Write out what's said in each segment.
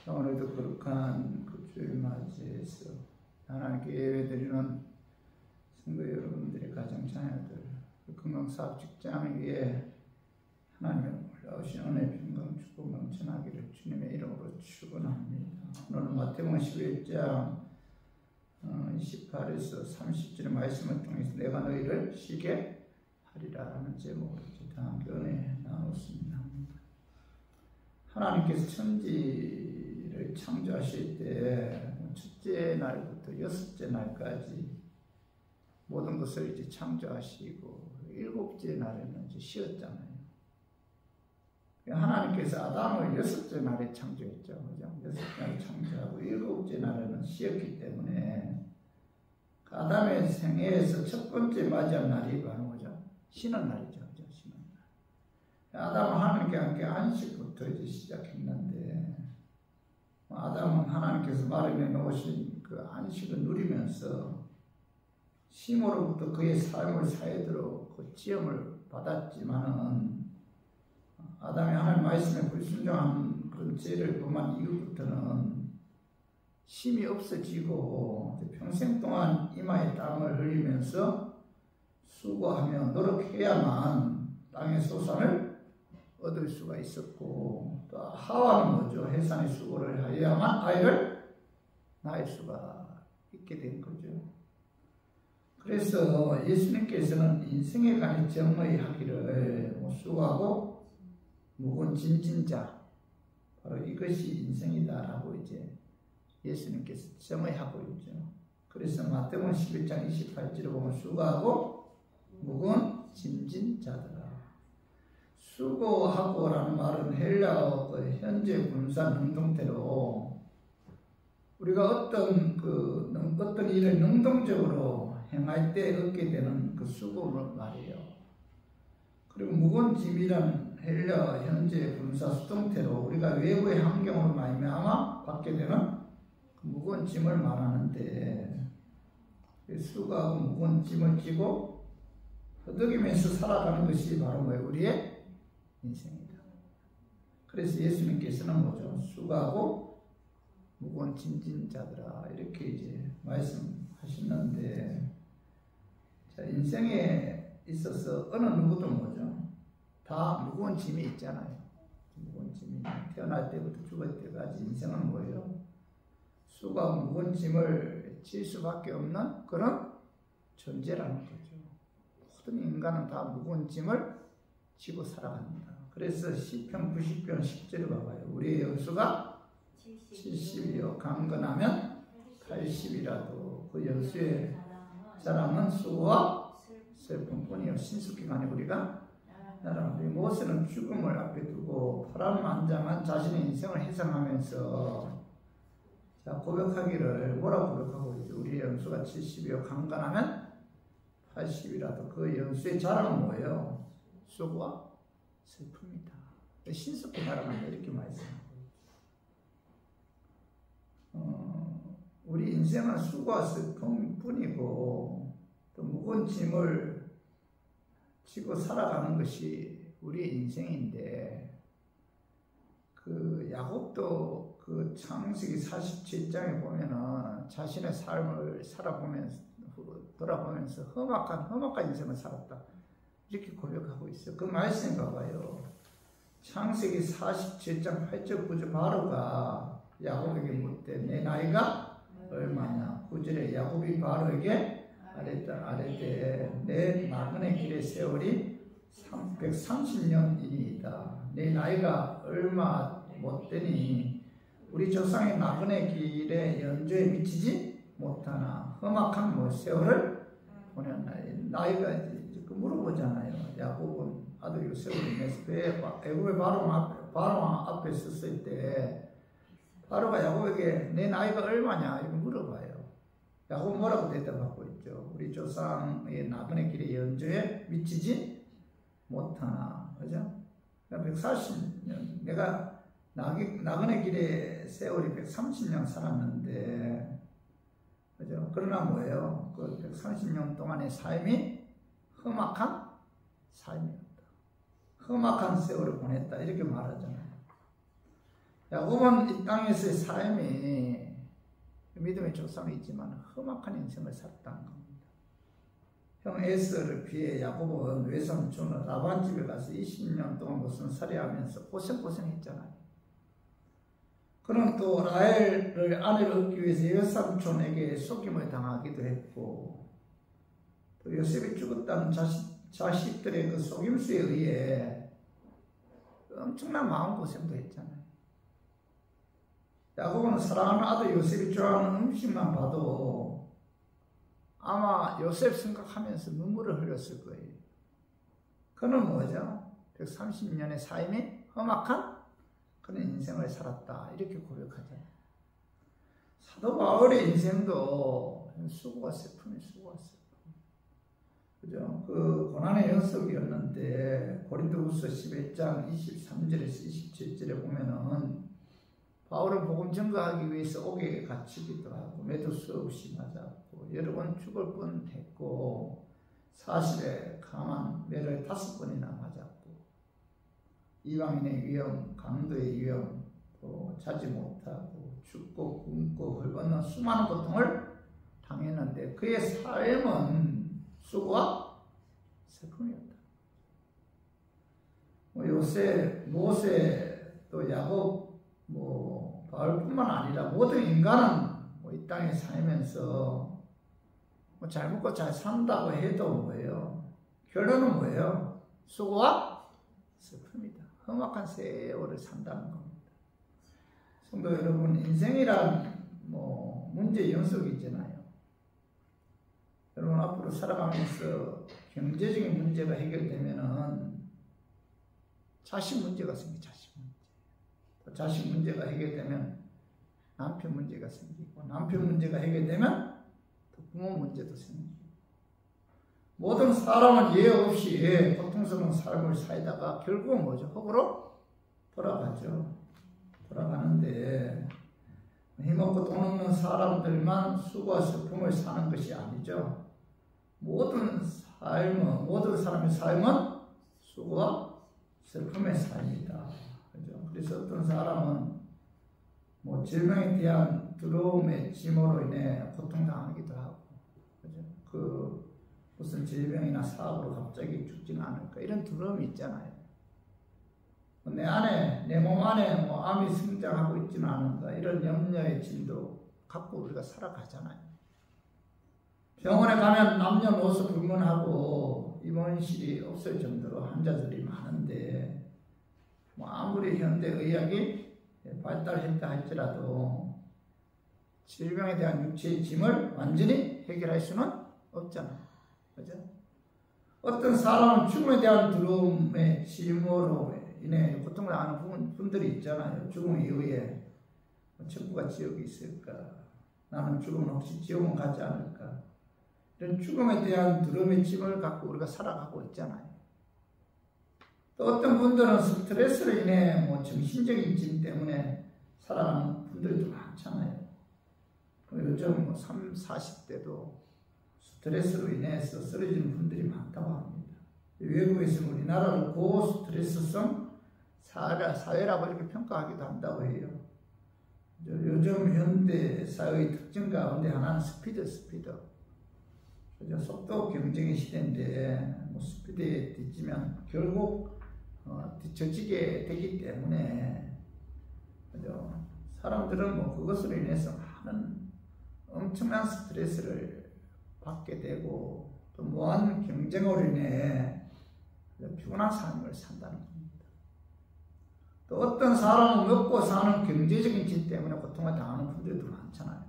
오늘도 거룩한 그 주일 맞이해서 하나님께 예배드리는 성도 여러분들의 가정 자녀들, 건강사업 직장에 하나님의 놀라우신 은혜, 평강, 축복 넘쳐나기를 주님의 이름으로 축원합니다. 오늘 마태복음 11장 28에서 30절의 말씀을 통해서 내가 너희를 쉬게 하리라 하는 제목으로 다 함께 은혜 나눴습니다. 하나님께서 천지를 창조하실 때 첫째 날부터 여섯째 날까지 모든 것을 이제 창조하시고 일곱째 날에는 이제 쉬었잖아요. 하나님께서 아담을 여섯째 날에 창조했죠. 그죠? 여섯째 날에 창조하고 일곱째 날에는 쉬었기 때문에 그 아담의 생애에서 첫 번째 맞이한 날이 바로 뭐죠? 쉬는 날이죠. 그죠? 쉬는 날. 아담은 하나님께 함께 안식부터 이제 시작했는데 아담은 하나님께서 마련해 놓으신 그 안식을 누리면서 쉼으로부터 그의 삶을 사이도록 그 지음을 받았지만은 아담이 하나님 말씀에 불순종한 그런 죄를 범한 이후부터는 쉼이 없어지고 평생 동안 이마에 땀을 흘리면서 수고하며 노력해야만 땅의 소산을 얻을 수가 있었고, 또 하와는 뭐죠? 해산의 수고를 하여야만 아이를 낳을 수가 있게 된 거죠. 그래서 예수님께서는 인생에 관해 정의하기를 수고하고 무거운 짐진 자, 바로 이것이 인생이다라고 이제 예수님께서 정의하고 있죠. 그래서 마태복음 11장 28절에 보면 수고하고 무거운 짐진 자들아. 수고하고라는 말은 헬라어 현재 분사 능동태로 우리가 어떤 일을 능동적으로 행할 때 얻게 되는 그 수고를 말이에요. 그리고 무거운 짐이란 헬라어 현재 분사 수동태로 우리가 외부의 환경으로 말미암아 받게 되는 그 무거운 짐을 말하는데, 수고하고 무거운 짐을 지고 허덕이면서 살아가는 것이 바로 뭐예요? 우리의 인생이다. 그래서 예수님께서는 뭐죠? 수고하고 무거운 짐진 자들아 이렇게 이제 말씀하셨는데, 자, 인생에 있어서 어느 누구도 뭐죠? 다 무거운 짐이 있잖아요. 무거운 짐이 태어날 때부터 죽을 때까지 인생은 뭐예요? 수고하고 무거운 짐을 질 수밖에 없는 그런 존재라는 거죠. 모든 인간은 다 무거운 짐을 지고 살아갑니다. 그래서 시편 90편 10절을 봐봐요. 우리의 연수가 70이요 강건하면 80이라도 그 연수의 사람은 수고와 슬픔뿐이요 신속기간에 우리가 나라는 우리 모세는 죽음을 앞에 두고 파란만장한 자신의 인생을 해상하면서 자 고백하기를 뭐라고 고백하고 있죠? 우리의 연수가 70이요 강건하면 80이라도 그 연수의 자랑은 뭐예요? 수고와 슬픔이다. 신속히 날아간다 이렇게 말씀하고 우리 인생은 수고와 슬픔뿐이고 또 무거운 짐을 지고 살아가는 것이 우리의 인생인데, 그 야곱도 그 창세기 47장에 보면은 자신의 삶을 돌아보면서 험악한 인생을 살았다 이렇게 고백하고 있어요. 그 말씀 봐봐요. 창세기 47장 8절 9절 바로가 야곱에게 묻되 내 나이가 얼마냐. 9절에 야곱이 바로에게 아뢰되 내 나그네 길의 세월이 130년이니이다. 내 나이가 얼마 못되니 우리 조상의 나그네 길의 연조에 미치지 못하나 험악한 세월을 보냈나이. 나이가 물어보잖아요. 야곱은 아들 요셉을 내서 애굽의 바로 앞에 섰을 때 바로가 야곱에게 내 나이가 얼마냐 이렇게 물어봐요. 야곱은 뭐라고 대답하고 있죠? 우리 조상의 나그네 길의 연조에 미치지 못하나, 그죠? 140년 내가 나그네 길의 세월이 130년 살았는데, 그죠? 그러나 뭐예요? 그 130년 동안의 삶이 험악한 삶이었다. 험악한 세월을 보냈다 이렇게 말하잖아요. 야곱은 이 땅에서의 삶이 믿음의 조상이지만 험악한 인생을 살았다는 겁니다. 형 에서를 피해 야곱은 외삼촌 라반 집에 가서 20년 동안 무슨 살이하면서 고생했잖아요. 그는 또 라헬을 아내를 얻기 위해서 외삼촌에게 속임을 당하기도 했고, 또 요셉이 죽었다는 자식들의 그 속임수에 의해 엄청난 마음고생도 했잖아요. 야곱은 사랑하는 아들 요셉이 좋아하는 음식만 봐도 아마 요셉 생각하면서 눈물을 흘렸을 거예요. 그는 뭐죠? 130년의 삶이 험악한 그런 인생을 살았다, 이렇게 고백하잖아요. 사도 바울의 인생도 수고가 슬픔이 수고가 슬픔. 그죠? 그 고난의 연속이었는데 고린도후서 11장 23절에서 27절에 보면은 바울은 복음 전가하기 위해서 옥에 갇히기도 하고 매도 수없이 맞았고 여러 번 죽을 뻔했고 40에 강한 매를 5번이나 맞았고 이방인의 위험, 강도의 위험, 또 자지 못하고 죽고 굶고 헐벗는 수많은 고통을 당했는데 그의 삶은 수고와 슬픔이었다. 요셉, 모세, 또 야곱, 바울뿐만 아니라 모든 인간은 이 땅에 살면서 잘 먹고 잘 산다고 해도 뭐예요? 결론은 뭐예요? 수고와 슬픔이다. 험악한 세월을 산다는 겁니다. 성도 여러분, 인생이란 문제 연속이 있잖아요. 여러분 앞으로 살아가면서 경제적인 문제가 해결되면은 자식 문제가 생겨, 자식 문제. 또 자식 문제가 해결되면 남편 문제가 생기고, 남편 문제가 해결되면 또 부모 문제도 생기고. 모든 사람은 예외 없이 고통스러운 삶을 살다가 결국은 뭐죠? 흙으로 돌아가죠. 돌아가는데 힘없고 돈 없는 사람들만 수고와 슬픔을 사는 것이 아니죠. 모든 사람의 삶은 수고와 슬픔의 삶이다. 그죠? 그래서 어떤 사람은 질병에 대한 두려움의 짐으로 인해 고통당하기도 하고, 그죠? 무슨 질병이나 사고로 갑자기 죽지는 않을까, 이런 두려움이 있잖아요. 내 몸 안에 암이 성장하고 있지는 않은가, 이런 염려의 짐도 갖고 우리가 살아가잖아요. 병원에 가면 남녀노소 불문하고 입원실이 없을 정도로 환자들이 많은데, 아무리 현대의학이 발달했다 할지라도 질병에 대한 육체의 짐을 완전히 해결할 수는 없잖아요. 그죠? 어떤 사람은 죽음에 대한 두려움의 짐으로 인해 고통을 하는 분들이 있잖아요. 죽음 이후에 천국과 지옥이 있을까? 나는 죽으면 혹시 지옥은 가지 않을까? 이런 죽음에 대한 두려움의 짐을 갖고 우리가 살아가고 있잖아요. 또 어떤 분들은 스트레스로 인해 정신적인 짐 때문에 살아가는 분들이 좀 많잖아요. 요즘 30, 40대도 스트레스로 인해서 쓰러지는 분들이 많다고 합니다. 외국에서는 우리나라를 고스트레스성 사회라고 이렇게 평가하기도 한다고 해요. 요즘 현대 사회의 특징 가운데 하나는 스피드. 속도 경쟁의 시대인데 스피드에 뒤지면 결국 뒤처지게 되기 때문에, 그죠? 사람들은 그것으로 인해서 많은 엄청난 스트레스를 받게 되고 또 무한 경쟁으로 인해 피곤한 삶을 산다는 겁니다. 또 어떤 사람은 먹고 사는 경제적인 짐 때문에 고통을 당하는 분들도 많잖아요.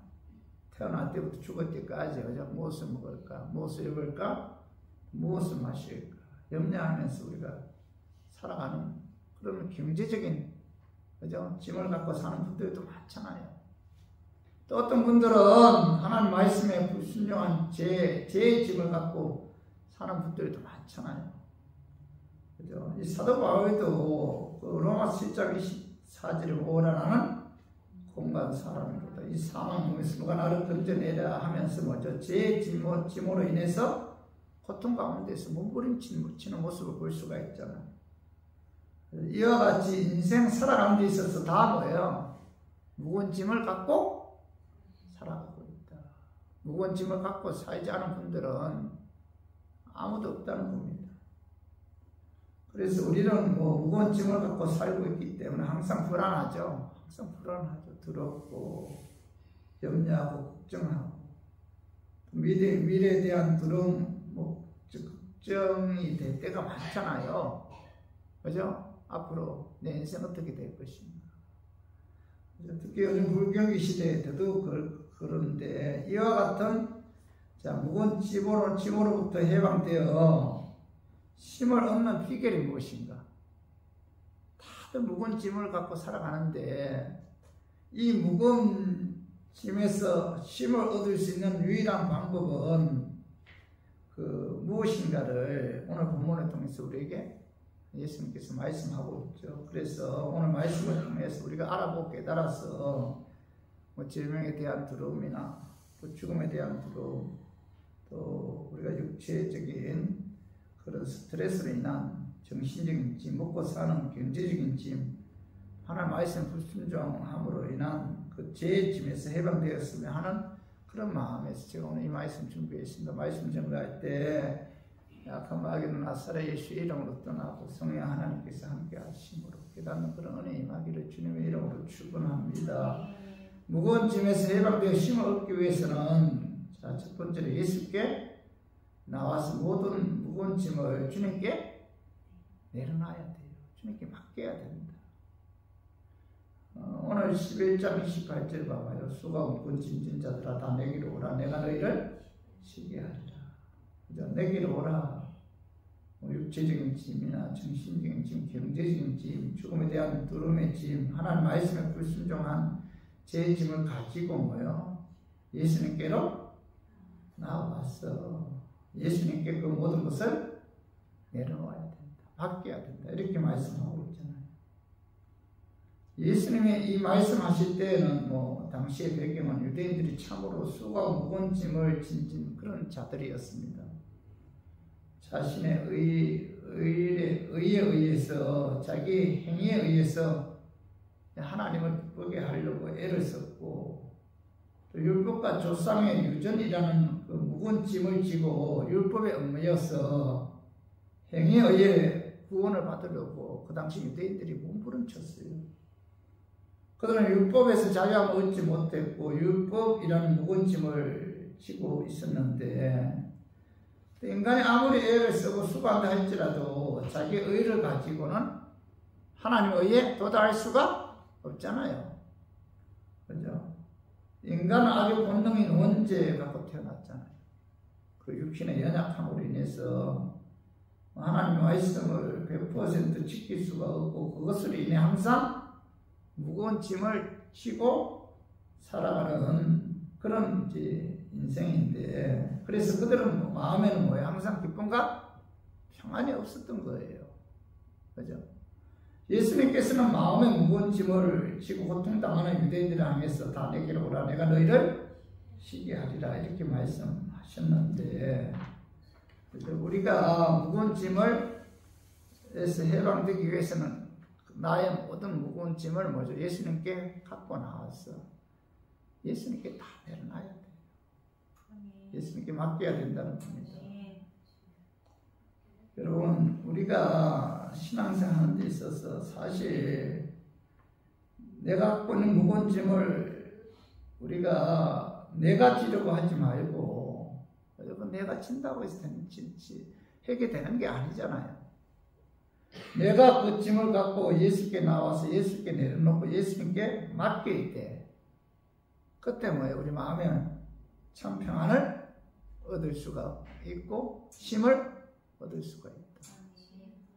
태어날 때부터 죽을 때까지 무엇을 먹을까, 무엇을 입을까, 무엇을 마실까 염려하면서 우리가 살아가는 그런 경제적인, 그죠? 짐을 갖고 사는 분들도 많잖아요. 또 어떤 분들은 하나님 말씀에 불순종한 죄의 짐을 갖고 사는 분들도 많잖아요. 그죠? 이 사도 바울도 로마서 7장 24절에 오라는 공간 사람이로다. 이 사망 중에서 누가 나를 건져내라 하면서 죄의 짐으로 인해서 고통 가운데서 몸부림치는 모습을 볼 수가 있잖아요. 이와 같이 인생 살아가는 데 있어서 다 뭐예요? 무거운 짐을 갖고 살아가고 있다. 무거운 짐을 갖고 살지 않은 분들은 아무도 없다는 겁니다. 그래서 우리는 뭐 무거운 짐을 갖고 살고 있기 때문에 항상 불안하죠. 항상 불안하죠. 두렵고 염려하고 걱정하고 미래에 대한 두려움, 걱정이 될 때가 많잖아요. 그죠? 앞으로 내 인생 어떻게 될 것인가. 특히 요즘 불경기 시대에 더더욱 그런데 이와 같은 무거운 짐으로부터 해방되어 힘을 얻는 비결이 무엇인가? 다들 무거운 짐을 갖고 살아가는데 이 무거운 짐에서 힘을 얻을 수 있는 유일한 방법은 무엇인가를 오늘 본문을 통해서 우리에게 예수님께서 말씀하고 있죠. 그래서 오늘 말씀을 통해서 우리가 알아보고 깨달아서 질병에 대한 두려움이나 또 죽음에 대한 두려움, 또 우리가 육체적인 그런 스트레스로 인한 정신적인 짐, 먹고 사는 경제적인 짐, 하나님 말씀 불순종함으로 인한 그 죄의 짐에서 해방되었으면 하는 그런 마음에서 제가 오늘 이 말씀 준비했습니다. 말씀 전가할 때 약한 마귀는 나사렛 예수 이름으로 떠나고 성령 하나님께서 함께 하심으로 깨닫는 그런 은혜 임하기를 주님의 이름으로 축원합니다. 무거운 짐에서 해방되어 힘을 얻기 위해서는 첫 번째로 예수께 나와서 모든 무거운 짐을 주님께 내려놔야 돼요. 주님께 맡겨야 됩니다. 오늘 11장 28절 봐봐요. 수가 무거운 짐진 자들아 다 내게로 오라. 내가 너희를 쉬게 하리라. 내게로 오라. 육체적인 짐이나 정신적인 짐, 경제적인 짐, 죽음에 대한 두려움의 짐, 하나님 말씀에 불순종한 제 짐을 가지고 뭐요? 예수님께로 나와서 예수님께 그 모든 것을 내려놓아야 된다. 맡겨야 된다. 이렇게 말씀하고 있잖아요. 예수님이 이 말씀하실 때는 당시의 배경은 유대인들이 참으로 수가 무거운 짐을 진진 그런 자들이었습니다. 자신의 의에 의해서 자기 행위에 의해서 하나님을 기쁘게 하려고 애를 썼고 또 율법과 조상의 유전이라는 그 무거운 짐을 지고 율법에 얽매여서 행위에 의해 구원을 받으려고 그 당시 유대인들이 몸부림쳤어요. 그들은 율법에서 자유함을 얻지 못했고 율법이라는 무거운 짐을 지고 있었는데 인간이 아무리 애를 쓰고 수고한다 할지라도 자기의 의를 가지고는 하나님의 의에 도달할 수가 없잖아요. 그죠? 인간은 악의 본능인 원죄 갖고 태어났잖아요. 그 육신의 연약함으로 인해서 하나님의 말씀을 100% 지킬 수가 없고 그것으로 인해 항상 무거운 짐을 지고 살아가는 그런 인생인데 그래서 그들은 마음에는 뭐예요? 항상 기쁨과 평안이 없었던 거예요. 그죠? 예수님께서는 마음에 무거운 짐을 지고 고통당하는 유대인들을 향해서 다 내게로 오라. 내가 너희를 쉬게 하리라. 이렇게 말씀하셨는데 우리가 무거운 짐을 에서 해방되기 위해서는 나의 모든 무거운 짐을 먼저 예수님께 갖고 나와서 예수님께 다 내려놔야 돼요. 예수님께 맡겨야 된다는 겁니다. 여러분, 우리가 신앙생활 하는 데 있어서 사실 내가 갖고 있는 무거운 짐을 우리가 내가 지려고 하지 말고 여러분 내가 진다고 해서 해결되는 게 아니잖아요. 내가 그 짐을 갖고 예수께 나와서 예수께 내려놓고 예수님께 맡길 때 그때 뭐예요? 우리 마음에 참 평안을 얻을 수가 있고 힘을 얻을 수가 있다.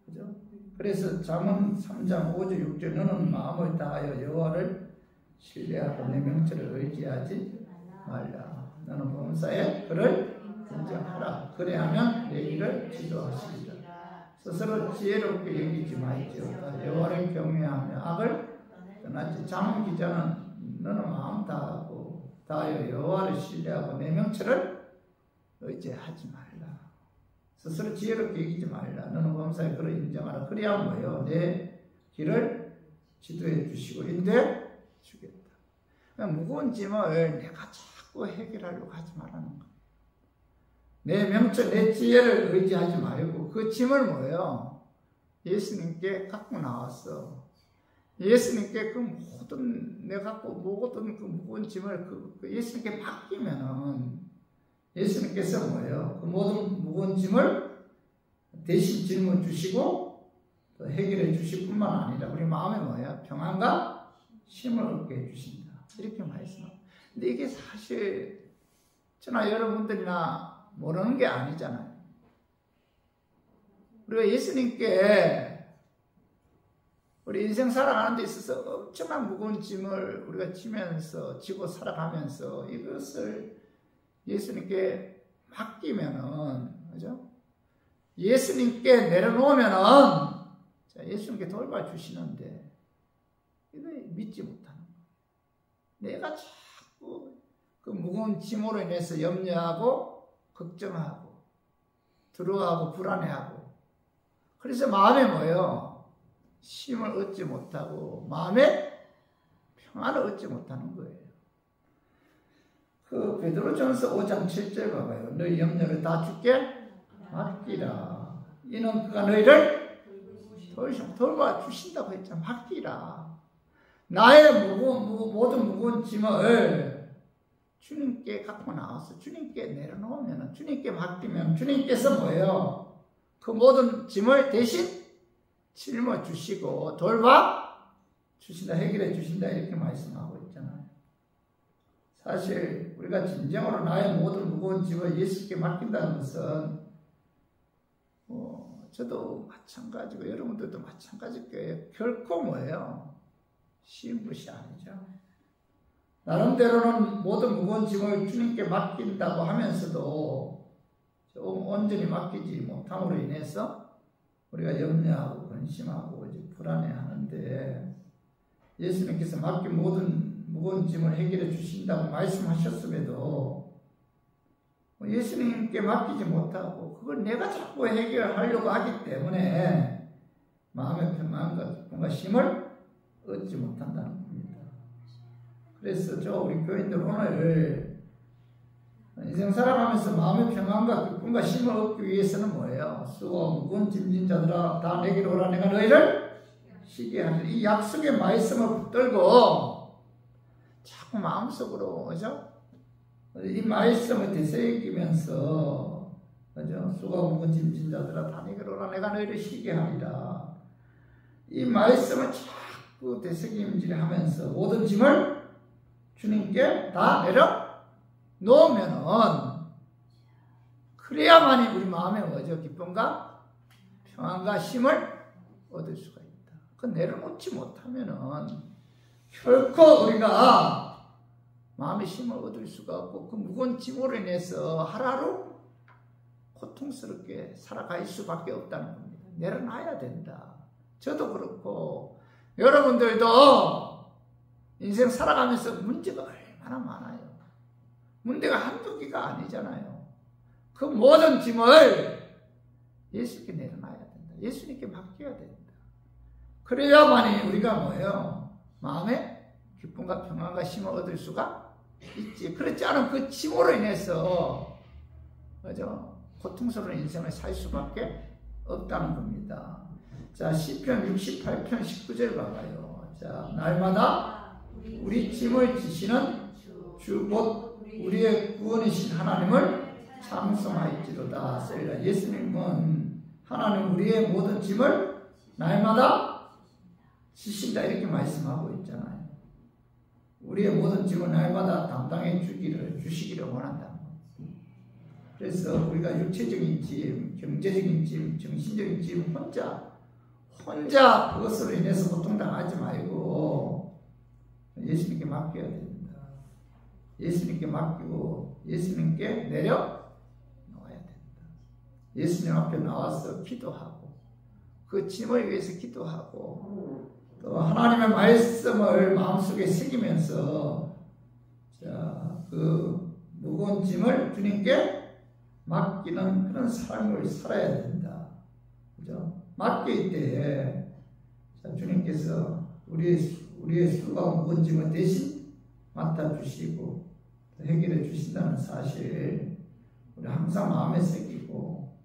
그죠? 그래서 잠언 3장 5절 6절 너는 마음을 다하여 여호와를 신뢰하고 내 명철을 의지하지 말라. 너는 범사에 그를 인정하라. 그래야면 내 길을 지도하시리라. 스스로 지혜롭게 여기지 말지어다. 여호와를 경외하며 악을 떠나지. 잠언 기자는 너는 마음 다하여 여호와를 신뢰하고 내 명철을 의지하지 말라. 스스로 지혜롭게 여기지 말라. 너는 범사에 그를 인정하라. 그래야 뭐예요? 내 길을 지도해 주시고 인도해 주겠다. 무거운 짐을 내가 자꾸 해결하려고 하지 말라는 거예요. 내 명철, 내 지혜를 의지하지 말고 그 짐을 뭐예요? 예수님께 갖고 나왔어. 예수님께 그 모든 내가 갖고 모든 그 무거운 짐을 그 예수님께 맡기면은 예수님께서 뭐예요? 그 모든 무거운 짐을 대신 짊어 주시고 또 해결해 주실 뿐만 아니라 우리 마음에 뭐예요? 평안과 쉼을 얻게 해주신다. 이렇게 말씀합니다. 근데 이게 사실 저나 여러분들이나 모르는 게 아니잖아요. 우리가 예수님께 우리 인생 살아가는 데 있어서 엄청난 무거운 짐을 우리가 지고 살아가면서 이것을 예수님께 맡기면은, 그죠? 예수님께 내려놓으면은, 예수님께 돌봐주시는데, 이거 믿지 못하는 거예요. 내가 자꾸 그 무거운 짐으로 인해서 염려하고, 걱정하고, 두려워하고, 불안해하고, 그래서 마음에 뭐예요? 쉼을 얻지 못하고 마음에 평안을 얻지 못하는 거예요. 그 베드로전서 5장 7절 봐봐요. 너희 염려를 다 주께 맡기라. 이는 그가 너희를 돌봐 주신다고 했잖아. 맡기라. 나의 모든 무거운 짐을 주님께 갖고 나와서 주님께 내려놓으면, 주님께 맡기면 주님께서 뭐예요? 그 모든 짐을 대신 짊어 주시고 돌봐 주신다, 해결해 주신다, 이렇게 말씀하고 있잖아요. 사실 우리가 진정으로 나의 모든 무거운 짐을 예수께 맡긴다는 것은 저도 마찬가지고 여러분들도 마찬가지일 거예요. 결코 뭐예요? 쉬운 것이 아니죠. 나름대로는 모든 무거운 짐을 주님께 맡긴다고 하면서도 온전히 맡기지 못함으로 인해서 우리가 염려하고 근심하고 불안해하는데, 예수님께서 맡긴 모든 무거운 짐을 해결해 주신다고 말씀하셨음에도 예수님께 맡기지 못하고 그걸 내가 자꾸 해결하려고 하기 때문에 마음의 평안과 기쁨과 쉼을 얻지 못한다는 겁니다. 그래서 우리 교인들 오늘 인생 살아가면서 마음의 평안과 기쁨과 쉼을 얻기 위해서는 뭐예요? 수고 무거운 짐진 자들아 다 내게로 오라. 내가 너희를 쉬게 하리라. 이 약속의 말씀을 붙들고 자꾸 마음속으로, 그죠? 이 말씀을 되새기면서, 그죠? 수고 무거운 짐진 자들아 다 내게로 오라. 내가 너희를 쉬게 하리라. 이 말씀을 자꾸 되새김질하면서 모든 짐을 주님께 다 놓으면은, 그래야만이 우리 마음에 기쁨과 평안과 쉼을 얻을 수가 있다. 그 내려놓지 못하면은 결코 우리가 마음의 쉼을 얻을 수가 없고 그 무거운 짐으로 인해서 하루하루 고통스럽게 살아갈 수밖에 없다는 겁니다. 내려놔야 된다. 저도 그렇고 여러분들도 인생 살아가면서 문제가 얼마나 많아요. 문제가 한두 개가 아니잖아요. 그 모든 짐을 예수님께 내려놔야 된다. 예수님께 맡겨야 된다. 그래야만이 우리가 뭐예요? 마음에 기쁨과 평안과 쉼을 얻을 수가 있지. 그렇지 않으면 그 짐으로 인해서 그죠? 고통스러운 인생을 살 수밖에 없다는 겁니다. 자, 시편 68편 19절 봐봐요. 자, 날마다 우리 짐을 지시는 주 곧 우리의 구원이신 하나님을 찬송할지로다. 셀라. 예수님은 하나님 우리의 모든 짐을 날마다 지신다, 이렇게 말씀하고 있잖아요. 우리의 모든 짐을 날마다 담당해 주시기를 원한다는 겁니다. 그래서 우리가 육체적인 짐, 경제적인 짐, 정신적인 짐 혼자 그것으로 인해서 고통당하지 말고 예수님께 맡겨야 됩니다. 예수님께 맡기고 예수님께 내려놓아야 된다. 예수님 앞에 나와서 기도하고 그 짐을 위해서 기도하고 또 하나님의 말씀을 마음속에 새기면서 그 무거운 짐을 주님께 맡기는 그런 삶을 살아야 된다. 그죠? 맡길 때에 자, 주님께서 우리의 수가 무거운 짐을 대신 맡아주시고 해결해 주신다는 사실 우리 항상 마음에 새기고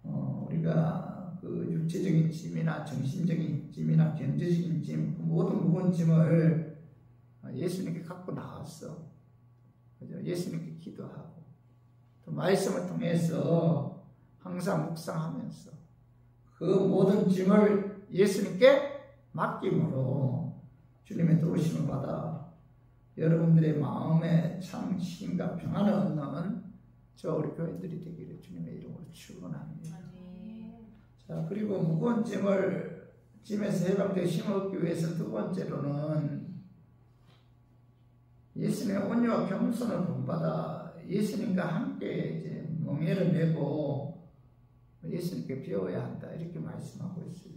우리가 그 육체적인 짐이나 정신적인 짐이나 경제적인 짐 그 모든 무거운 짐을 예수님께 갖고 나왔어. 그죠? 예수님께 기도하고 또 말씀을 통해서 항상 묵상하면서 그 모든 짐을 예수님께 맡김으로 주님의 도우심을 받아 여러분들의 마음에 참 힘과 평안을 얻는 저 우리 교인들이 되기를 주님의 이름으로 축원합니다. 자, 그리고 무거운 짐에서 해방되어 힘을 얻기 위해서 두 번째로는 예수님의 온유와 겸손을 본받아 예수님과 함께 이제 멍에를 메고 예수님께 배워야 한다 이렇게 말씀하고 있어요.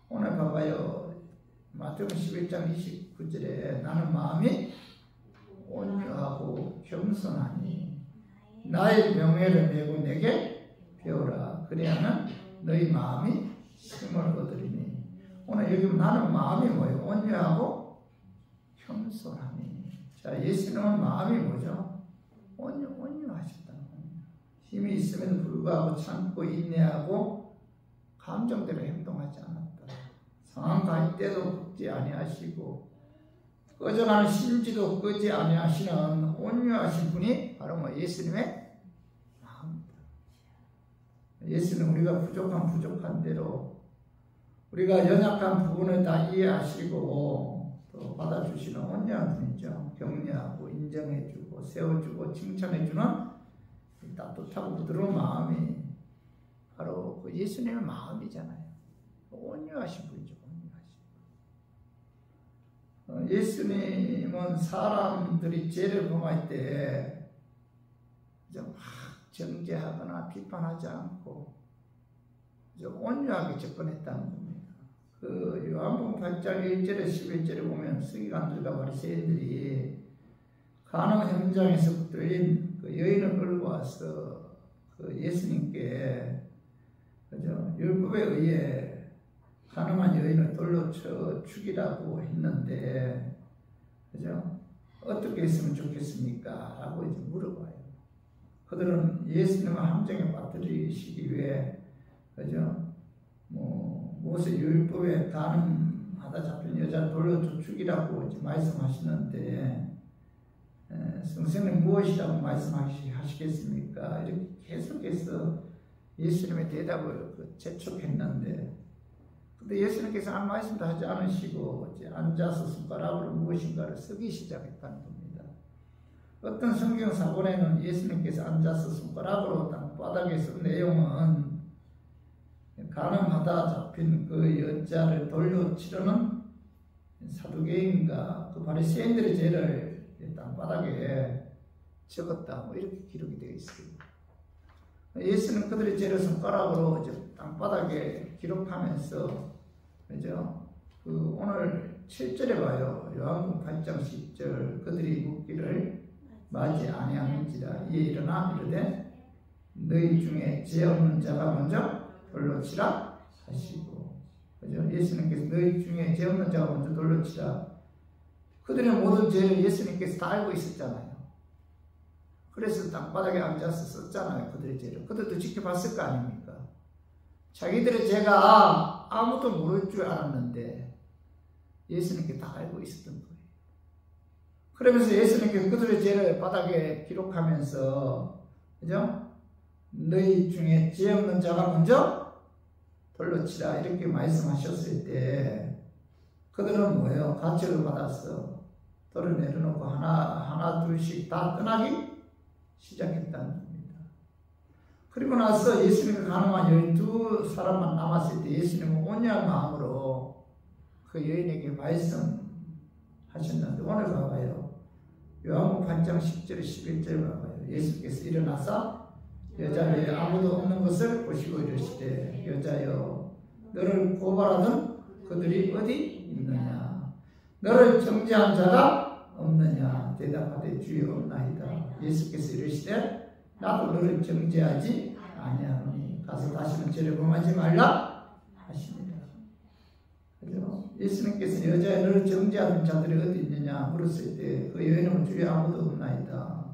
오늘 봐봐요. 마태복음 11장 29절에 나는 마음이 온유하고 겸손하니 나의 명예를 메고 내게 배우라. 그래야는 너희 마음이 힘을 얻으리니. 오늘 여기 나는 마음이 뭐예요? 온유하고 겸손하니. 자, 예수님은 마음이 뭐죠? 온유하셨다는 겁니다. 힘이 있음에도 불구하고 참고 인내하고 감정대로 행동하지 않았다. 상황 갈 때도 걷지 아니하시고 꺼져가는 심지도 끄지 아니하시는 온유하신 분이 바로 예수님의 마음입니다. 예수는 우리가 부족한 대로 우리가 연약한 부분을 다 이해하시고 또 받아주시는 온유한 분이죠. 격려하고 인정해주고 세워주고 칭찬해주는 따뜻하고 부드러운 마음이 바로 그 예수님의 마음이잖아요. 온유하신 분이죠. 예수님은 사람들이 죄를 범할 때 막 정죄하거나 비판하지 않고 온유하게 접근했다는 겁니다. 그 요한복음 8장 1절에 11절에 보면 서기관들과 바리새인들이 가나안 현장에서 들린 그 여인을 끌고 와서 그 예수님께 그죠? 율법에 의해 가늠한 여인을 돌로 쳐 죽이라고 했는데, 그죠? 어떻게 했으면 좋겠습니까? 라고 이제 물어봐요. 그들은 예수님을 함정에 빠뜨리시기 위해, 그죠? 모세 율법에 가늠하다 잡힌 여자를 돌로 쳐 죽이라고 이제 말씀하시는데, 선생님 무엇이라고 말씀하시겠습니까? 이렇게 계속해서 예수님의 대답을 재촉했는데, 근데 예수님께서 아무 말씀도 하지 않으시고 이제 앉아서 손가락으로 무엇인가를 쓰기 시작했다는 겁니다. 어떤 성경 사본에는 예수님께서 앉아서 손가락으로 땅바닥에 쓴 내용은 가늠하다 잡힌 그 여자를 돌로 치르는 사두개인과 그 바리새인들의 죄를 땅바닥에 적었다 이렇게 기록이 되어 있습니다. 예수는 그들의 죄를 손가락으로 이제 땅바닥에 기록하면서 그죠? 그 오늘 7절에 봐요. 요한복음 8장 10절 그들이 묻기를 맞이 아니하는지라 이에 일어나 이르되 너희 중에 죄 없는 자가 먼저 돌로 치라 하시고 그죠? 예수님께서 너희 중에 죄 없는 자가 먼저 돌로 치라. 그들의 모든 죄를 예수님께서 다 알고 있었잖아요. 그래서 땅바닥에 앉아서 썼잖아요. 그들의 죄를. 그들도 지켜봤을 거 아닙니까? 자기들의 죄가 아무도 모를 줄 알았는데 예수님께 다 알고 있었던 거예요. 그러면서 예수님께 그들의 죄를 바닥에 기록하면서 그죠? 너희 중에 죄 없는 자가 먼저 돌로 치라 이렇게 말씀하셨을 때 그들은 뭐예요? 가책을 받아서 돌을 내려놓고 하나 둘씩 다 떠나기 시작했다는 겁니다. 그리고 나서 예수님이 가늠한 12사람만 남았을 때 예수님은 온유한 마음으로 그 여인에게 말씀하셨는데 오늘 봐봐요. 요한복음 8장 10절 11절 봐봐요. 예수께서 일어나서 여자의 아무도 없는 것을 보시고 이르시되 여자여 너를 고발하던 그들이 어디 있느냐 너를 정죄한 자가 없느냐 대답하되 주여 없나이다. 예수께서 이르시되 나도 너를 정죄하지 아니하노니 가서 다시는 죄를 범하지 말라 하십니다. 그죠? 예수님께서 여자야 너를 정죄하는 자들이 어디 있느냐 물었을 때 그 여인은 주위에 아무도 없나이다.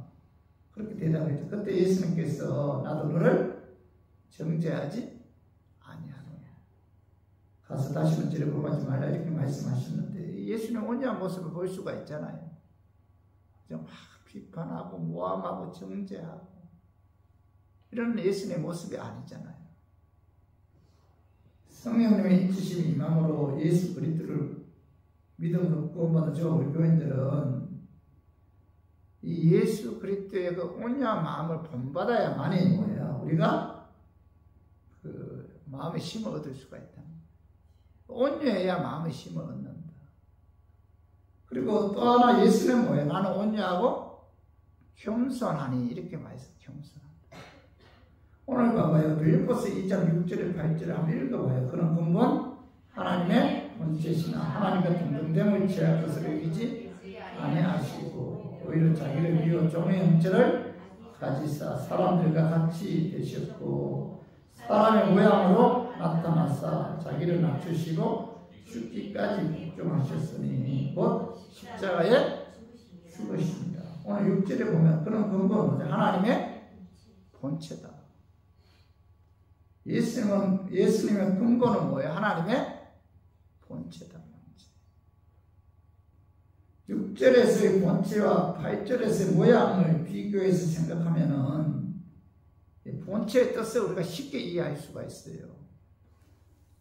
그렇게 대답했죠. 그때 예수님께서 나도 너를 정죄하지 아니하노냐. 가서 다시는 죄를 범하지 말라 이렇게 말씀하셨는데 예수님 온유한 모습을 볼 수가 있잖아요. 막 비판하고 모함하고 정죄하고 이런 예수님의 모습이 아니잖아요. 성령님의 인치심이 임함으로 예수 그리스도를 믿음으로 구원받은 저 우리 교인들은 이 예수 그리스도의 그 온유한 마음을 본받아야만이 뭐예요? 우리가 그 마음의 힘을 얻을 수가 있다. 온유해야 마음의 힘을 얻는다. 그리고 또 하나 예수는 뭐예요? 나는 온유하고 겸손하니 이렇게 말했어요. 겸손하다. 오늘 봐봐요. 빌립보서 2장 6절에 8절에 한번 읽어봐요. 그런 근본 하나님의 본체시나 하나님과 동등됨을 취할 것을 여기지 아니하시고 오히려 자기를 비워 종의 형체를 가지사 사람들과 같이 되셨고 사람의 모양으로 나타나사 자기를 낮추시고 죽기까지 복종하셨으니 곧 십자가에 죽으십니다. 오늘 6절에 보면 그런 근본은 하나님의 본체다. 예수님의 근본은 뭐예요? 하나님의 본체다. 6절에서의 본체와 8절에서의 모양을 비교해서 생각하면은 본체의 뜻을 우리가 쉽게 이해할 수가 있어요.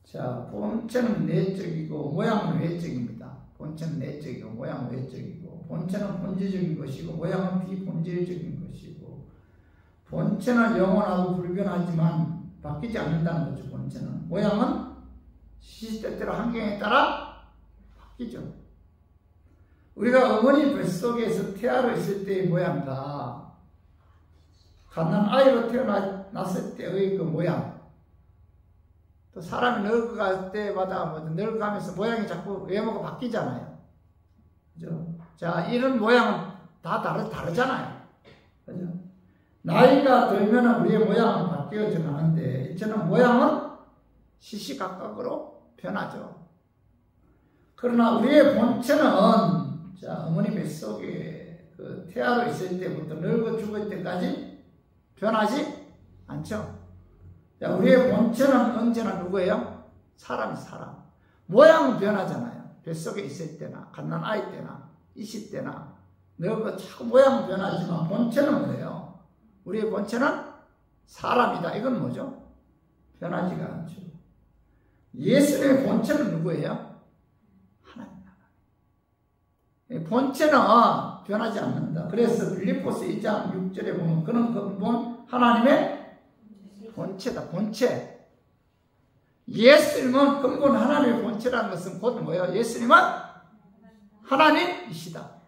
자, 본체는 내적이고 모양은 외적입니다. 본체는 내적이고 모양은 외적이고 본체는 본질적인 것이고 모양은 비본질적인 것이고 본체는 영원하고 불변하지만 바뀌지 않는다는 거죠. 본체는 모양은 시시때때로 환경에 따라 바뀌죠. 우리가 어머니 뱃속에서 태아로 있을 때의 모양과 갓난아이로 태어났을 때의 그 모양 또 사람이 늙어갈 때마다 늙어가면서 모양이 자꾸 외모가 바뀌잖아요. 그죠? 자, 이런 모양은 다 다르잖아요. 그죠? 나이가 들면 우리의 모양은 바뀌어져 가는데 이처럼 모양은 시시각각으로 변하죠. 그러나 우리의 본체는 자, 어머니 뱃속에 그 태아로 있을 때부터 늙어 죽을 때까지 변하지 않죠. 자, 우리의 본체는 언제나 누구예요? 사람. 모양은 변하잖아요. 뱃속에 있을 때나, 갓난아이 때나, 있을 때나, 늙어 자꾸 모양은 변하지만 본체는 뭐예요? 우리의 본체는 사람이다. 이건 뭐죠? 변하지가 않죠. 예수님의 본체는 누구예요? 본체는 변하지 않는다. 그래서 빌립보서 2장 6절에 보면 그는 근본 하나님의 본체다. 본체. 예수님은 근본 하나님의 본체라는 것은 곧 뭐예요? 예수님은 하나님이시다.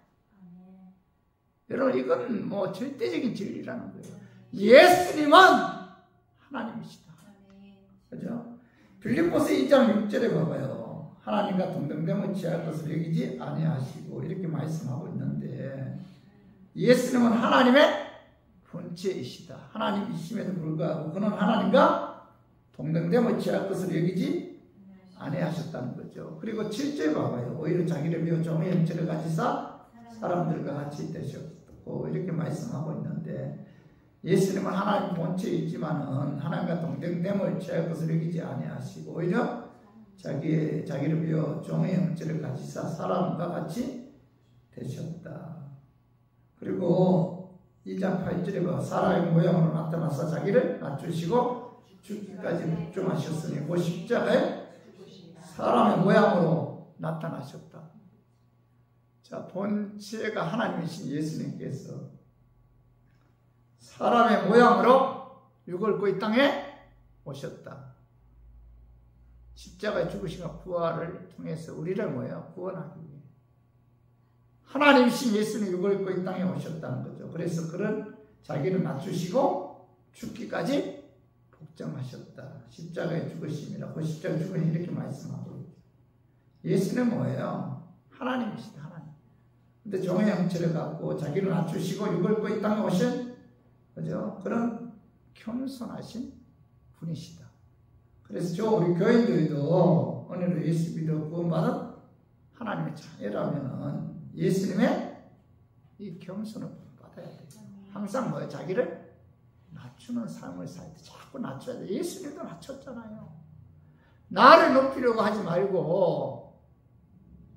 여러분 이건 뭐 절대적인 진리라는 거예요. 예수님은 하나님이시다. 그죠? 빌립보서 2장 6절에 봐봐요. 하나님과 동등됨을 취할 것을 여기지 아니하시고 이렇게 말씀하고 있는데 예수님은 하나님의 본체이시다. 하나님이심에도 불구하고 그는 하나님과 동등됨을 취할 것을 여기지 아니하셨다는 거죠. 그리고 7절 봐봐요. 오히려 자기를 비워 종의 형체를 가지사 사람들과 같이 되셨고 이렇게 말씀하고 있는데 예수님은 하나님 본체이지만은 하나님과 동등됨을 취할 것을 여기지 아니하시고 오히려 자기를 비워 종의 형체를 가지사 사람과 같이 되셨다. 그리고 2장 8절에 봐 사람의 모양으로 나타나사 자기를 낮추시고 죽기까지 복종하셨으니 그 십자가에 사람의 모양으로 나타나셨다. 자, 본체가 하나님이신 예수님께서 사람의 모양으로 육을 입고 이 땅에 오셨다. 십자가에 죽으시고 부활을 통해서 우리를 뭐예요? 구원하기 위해. 하나님이신 예수님 육을 입고 이 땅에 오셨다는 거죠. 그래서 그런 자기를 낮추시고 죽기까지 복종하셨다. 십자가에 죽으심이라. 그 십자가에 죽으심 이렇게 말씀하고 있죠. 예수는 뭐예요? 하나님이시다. 하나님. 근데 종의 형체를 갖고 자기를 낮추시고 육을 입고 이 땅에 오신 그죠? 그런 겸손하신 분이시다. 그래서 우리 교인들도 오늘도 예수 믿어 구원받은 하나님의 자녀라면은 예수님의 이 겸손을 받아야 돼요. 항상 뭐예요? 자기를 낮추는 삶을 살 때 자꾸 낮춰야 돼요. 예수님도 낮췄잖아요. 나를 높이려고 하지 말고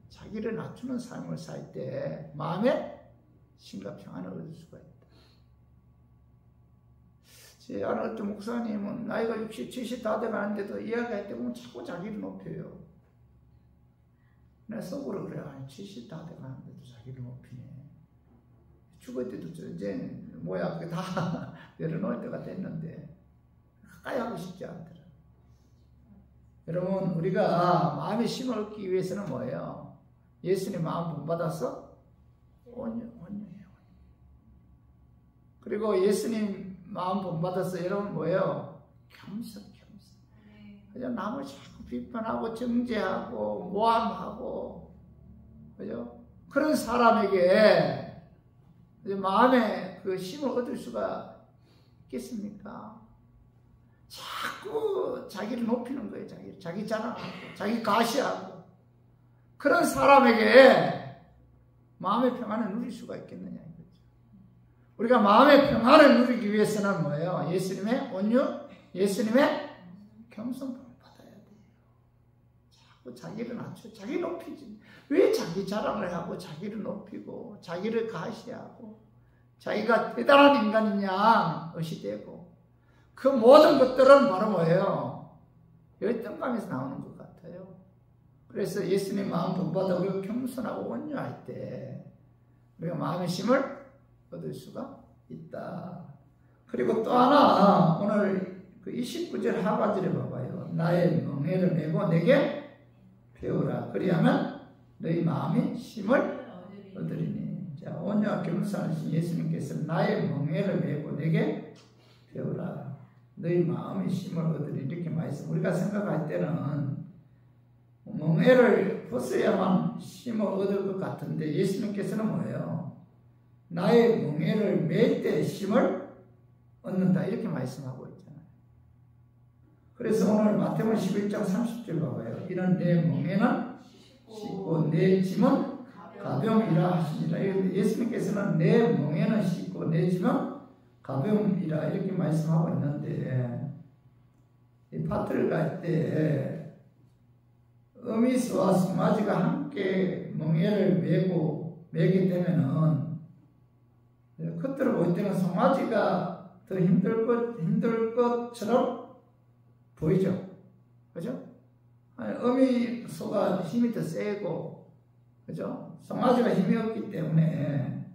자기를 낮추는 삶을 살 때 마음에 심과 평안을 얻을 수가 있다. 제 아는 어떤 목사님은 나이가 60, 70 다 돼가는데도 이야기할 때 보면 자꾸 자기를 높여요. 내 속으로 그래. 70 다 돼가는데도 자기를 높이네. 죽을 때도 이제 뭐야 그게 다 내려놓을 때가 됐는데 가까이 하고 싶지 않더라. 여러분 우리가 마음의 힘을 얻기 위해서는 뭐예요? 예수님 마음 본받아서 온유해요. 그리고 예수님 마음 본받아서 여러분 뭐예요? 겸손. 그냥 남을 자꾸 비판하고 정죄하고 모함하고 그죠? 그런 사람에게 마음에 그 힘을 얻을 수가 있겠습니까? 자꾸 자기를 높이는 거예요. 자기 자랑하고 자기 가시하고 그런 사람에게 마음의 평안을 누릴 수가 있겠느냐 이거죠. 우리가 마음의 평안을 누리기 위해서는 뭐예요? 예수님의 온유, 예수님의 겸손을 받아야 돼요. 자꾸 자기를 낮춰, 자기 높이지. 왜 자기 자랑을 하고 자기를 높이고 자기를 가시하고 자기가 대단한 인간이냐 의시되고 그 모든 것들은 바로 뭐예요? 열등감에서 나오는 것 같아요. 그래서 예수님 마음 본받아 우리가 겸손하고 온유할 때 우리가 마음의 힘을 얻을 수가 있다. 그리고 또 하나 오늘 그 29절 하반절에 봐봐요. 나의 멍에를 메고 내게 배우라. 그리하면 너희 마음이 힘을 얻으리니. 자, 온유와 겸손하신 예수님께서 나의 멍에를 메고 내게 배우라. 너희 마음의 힘을 얻으리. 이렇게 말씀. 우리가 생각할 때는 멍에를 벗어야만 힘을 얻을 것 같은데 예수님께서는 뭐예요? 나의 멍에를 맬 때 힘을 얻는다. 이렇게 말씀하고 있잖아요. 그래서 오늘 마태복음 11장 30절 봐봐요. 이는 내 멍에는 씻고 내 짐은 가벼움이라 하시니라. 예수님께서는 내 멍에는 씻고 내 짐은 가벼움이라 이렇게 말씀하고 있는데 이 파트를 갈 때 어미스와 송아지가 함께 멍에를 매게 되면은 겉으로 볼 때는 송아지가 더 힘들 것처럼 보이죠. 그죠? 어미소가 힘이 더 세고, 그죠? 송아지가 힘이 없기 때문에,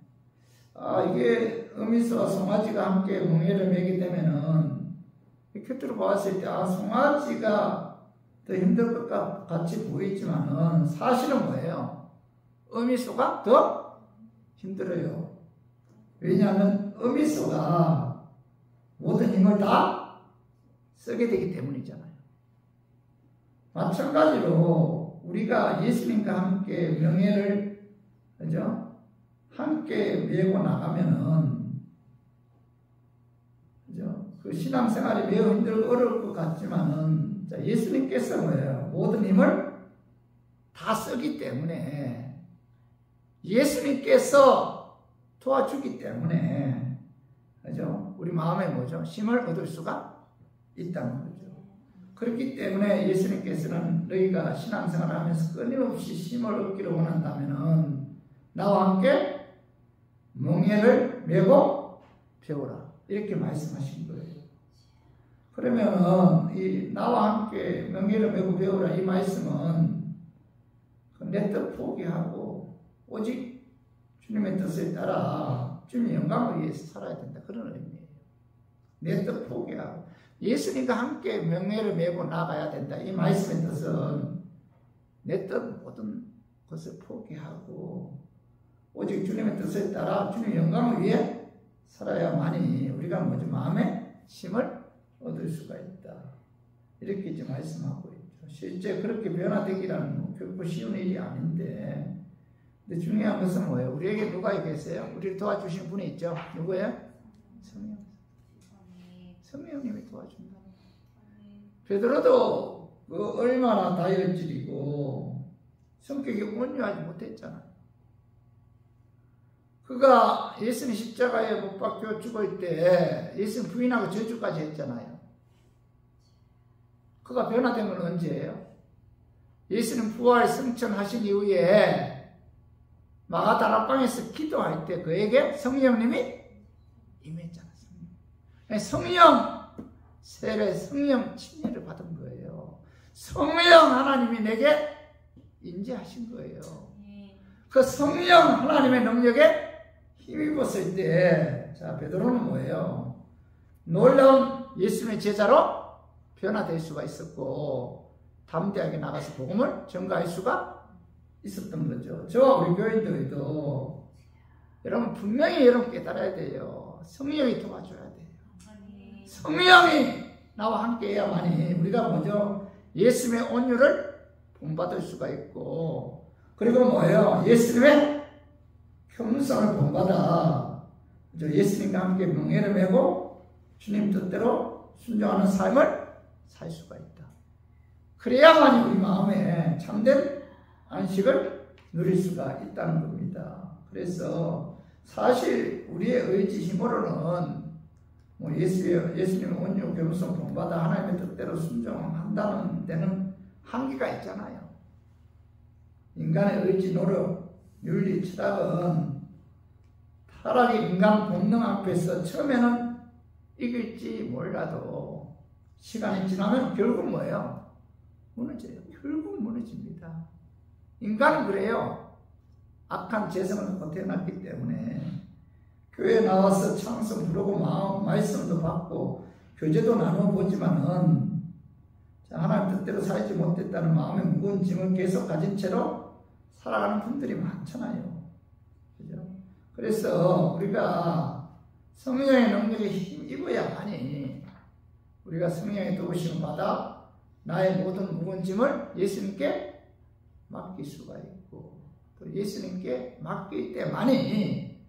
이게 어미소와 송아지가 함께 멍에를 매게 되면은, 겉으로 봤을 때, 송아지가 더 힘들 것 같이 보이지만은, 사실은 뭐예요? 어미소가 더 힘들어요. 왜냐하면 어미소가 모든 힘을 다 쓰게 되기 때문이잖아요. 마찬가지로 우리가 예수님과 함께 명예를 그죠? 함께 메고 나가면은 그죠? 그 신앙생활이 매우 힘들고 어려울 것 같지만은 자, 예수님께서 뭐예요? 모든 힘을 다 쓰기 때문에 예수님께서 도와주기 때문에 그죠? 우리 마음에 뭐죠? 힘을 얻을 수가 있다는 거죠. 그렇기 때문에 예수님께서는 너희가 신앙생활을 하면서 끊임없이 힘을 얻기를 원한다면은 나와 함께 멍에를 메고 배우라 이렇게 말씀하신 거예요. 그러면은 이 나와 함께 멍에를 메고 배우라 이 말씀은 내 뜻 포기하고 오직 주님의 뜻에 따라 주님의 영광을 위해서 살아야 된다. 그런 의미예요. 내 뜻 포기하고 예수님과 함께 명예를 메고 나가야 된다. 이 말씀의 뜻은 내 뜻 모든 것을 포기하고 오직 주님의 뜻에 따라 주님의 영광을 위해 살아야만이 우리가 뭐죠? 마음의 힘을 얻을 수가 있다. 이렇게 이제 말씀하고 있죠. 실제 그렇게 변화되기라는 결코 쉬운 일이 아닌데 근데 중요한 것은 뭐예요? 우리에게 누가 계세요? 우리를 도와주신 분이 있죠? 누구예요? 성령님이 도와준다. 베드로도 얼마나 다혈질이고 성격이 온유하지 못했잖아요. 그가 예수님 십자가에 못 박혀 죽을 때 예수님 부인하고 저주까지 했잖아요. 그가 변화된 건 언제예요? 예수님 부활 승천하신 이후에 마가다락방에서 기도할 때 그에게 성령님이 임했잖아요. 성령 세례 성령 침례를 받은 거예요. 성령 하나님이 내게 인재하신 거예요. 그 성령 하나님의 능력에 힘입었을 때, 자, 베드로는 뭐예요? 놀라운 예수님의 제자로 변화될 수가 있었고, 담대하게 나가서 복음을 전가할 수가 있었던 거죠. 저와 우리 교인들도, 여러분, 분명히 여러분 깨달아야 돼요. 성령이 도와줘야 돼요. 성령이 나와 함께 해야만이 우리가 먼저 예수님의 온유를 본받을 수가 있고, 그리고 뭐예요? 예수님의 겸손을 본받아 예수님과 함께 명예를 메고 주님 뜻대로 순종하는 삶을 살 수가 있다. 그래야만이 우리 마음에 참된 안식을 누릴 수가 있다는 겁니다. 그래서 사실 우리의 의지 힘으로는 예수님의 온유 겸손 본받아 하나님의 뜻대로 순종한다는 데는 한계가 있잖아요. 인간의 의지, 노력, 윤리, 철학은 타락의 인간 본능 앞에서 처음에는 이길지 몰라도 시간이 지나면 결국 뭐예요? 무너져요. 결국 무너집니다. 인간은 그래요. 악한 재성을 갖고 태어났기 때문에 교회에 나와서 찬송 부르고 말씀도 받고 교제도 나누어 보지만은 하나님 뜻대로 살지 못했다는 마음의 무거운 짐을 계속 가진 채로 살아가는 분들이 많잖아요. 그죠? 그래서 우리가 성령의 능력에 힘입어야만이 우리가 성령의 도우심을 받아 나의 모든 무거운 짐을 예수님께 맡길 수가 있고 또 예수님께 맡길 때만이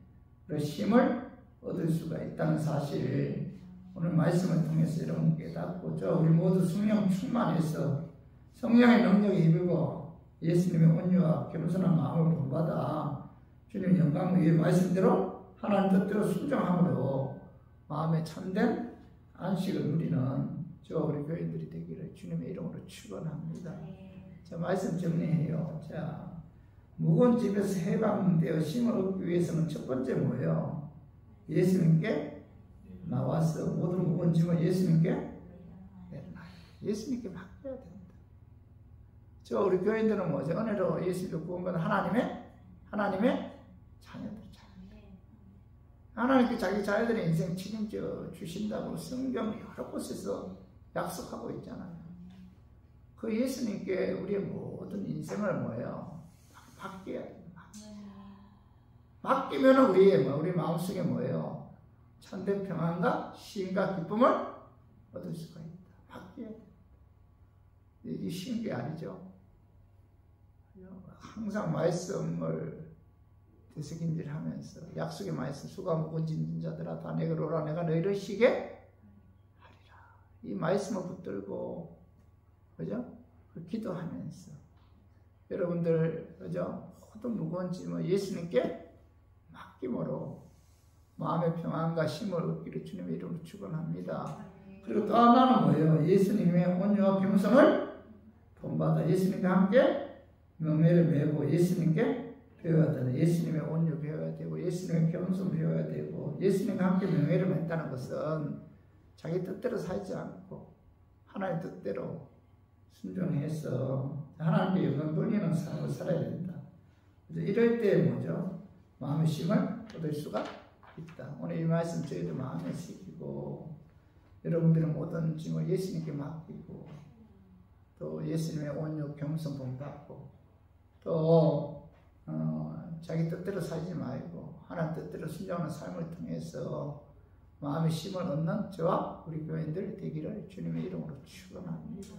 그 힘을 얻을 수가 있다는 사실 오늘 말씀을 통해서 여러분 깨닫고 우리 모두 성령 충만해서 성령의 능력에 힘입어 예수님의 온유와 겸손한 마음을 본받아 주님의 영광을 위해 말씀대로 하나님 뜻대로 순종함으로 마음에 참된 안식을 누리는 저와 우리 교인들이 되기를 주님의 이름으로 축원합니다. 자, 말씀 정리해요. 자, 무거운 짐에서 해방되어 힘을 얻기 위해서는 첫 번째 뭐예요? 예수님께 나와서 모든 무거운 짐을 예수님께 내려놔요. 예수님께 맡겨야 된다. 저 우리 교인들은 뭐죠? 은혜로 예수를 구원받은 하나님의 자녀들. 하나님께 자기 자녀들의 인생 책임져 주신다고 성경 여러 곳에서 약속하고 있잖아요. 그 예수님께 우리의 모든 인생을 뭐예요? 맡겨야 돼요. 맡기면 우리 마음속에 뭐예요? 참된 평안과 시인과 기쁨을 얻을 수가 있다. 맡겨야 돼. 이게 쉬운 게 아니죠. 항상 말씀을 되새김질하면서 약속의 말씀 수가 무거운 짐진 자들아 다 내게로 오라 내가 너희를 쉬게 하리라. 이 말씀을 붙들고 그죠? 기도하면서 여러분들 그죠? 모든 무거운 짐을 예수님께 맡김으로 마음의 평안과 힘을 얻기를 주님의 이름으로 축원합니다. 그리고 또 하나는 뭐예요? 예수님의 온유와 겸손을 본받아 예수님과 함께 명예를 메고 예수님께 배워야 되는 예수님의 온유 배워야 되고 예수님의 겸손 배워야 되고 예수님과 함께 명예를 맺다는 것은 자기 뜻대로 살지 않고 하나님 뜻대로 순종해서 하나님께 영광 돌리는 삶을 살아야 된다. 이럴 때 뭐죠? 마음의 힘을 얻을 수가 있다. 오늘 이 말씀 저희도 마음에 새기고 여러분들은 모든 짐을 예수님께 맡기고 또 예수님의 온유 겸손 본받고 또 자기 뜻대로 살지 말고 하나님 뜻대로 순종하는 삶을 통해서 마음의 힘을 얻는 저와 우리 교인들 되기를 주님의 이름으로 축원합니다.